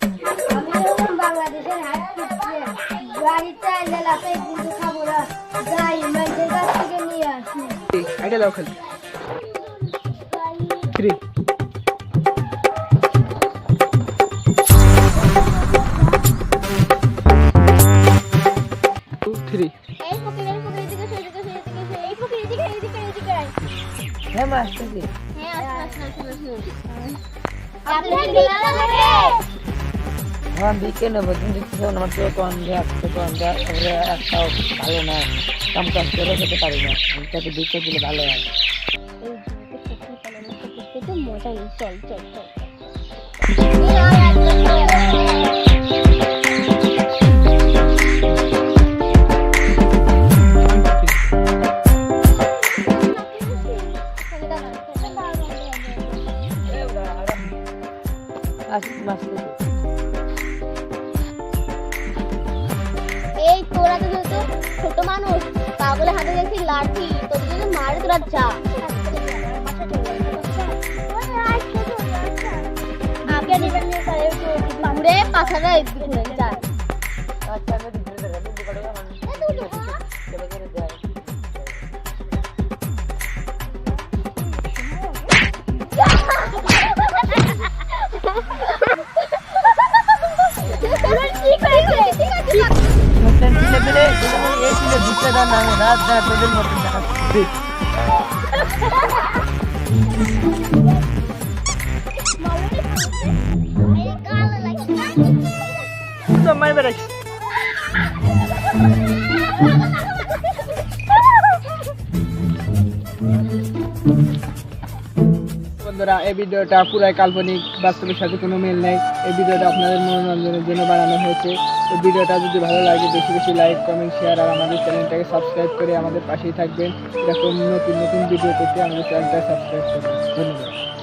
আমি যখন বাংলাদেশের হাট করতে গাড়ি চাইলে লাফাই কিন্তু খাবো না যাই মানুষের কাছ থেকে নিয়ে আসি আইডিয়া দাও খালি 3 2 3 এই ফকির এদিকে এই ফকির এদিকে হ্যাঁ মা আসতেছি হ্যাঁ আপনি গেলেন না হ্যাঁ বিকে নেবো কিন্তু আমার তো আনবে আসতে তো আনবে তারপরে একটাও ভালো না কাম কাজ করে খেতে পারি না তাকে বিকে দিলে ভালো হয় মজা নেই চল চল চল এই তোরা তো যেহেতু ছোট মানুষ পাগলের হাতে দেখছি লাঠি তোর যদি মারে তোরা যা আগে নিবেন নিয়ে তাহলে ঘুরে পাছাটা ঘুরে যায় আচ্ছা আমি ধরে ধরে কিন্তু বড় মানুষ চলে চলে যায় বন্ধুরা এই ভিডিওটা পুরাই কাল্পনিক বাস্তবের সাথে কোনো মিল নেই এই ভিডিওটা আপনাদের মনোরঞ্জনের জন্য বানানো হয়েছে এই ভিডিওটা যদি ভালো লাগে বেশি বেশি লাইক কমেন্ট শেয়ার আর আমাদের চ্যানেলটাকে সাবস্ক্রাইব করে আমাদের পাশেই থাকবেন এরকম নতুন নতুন ভিডিও পেতে আমাদের চ্যানেলটা সাবস্ক্রাইব করবেন ধন্যবাদ।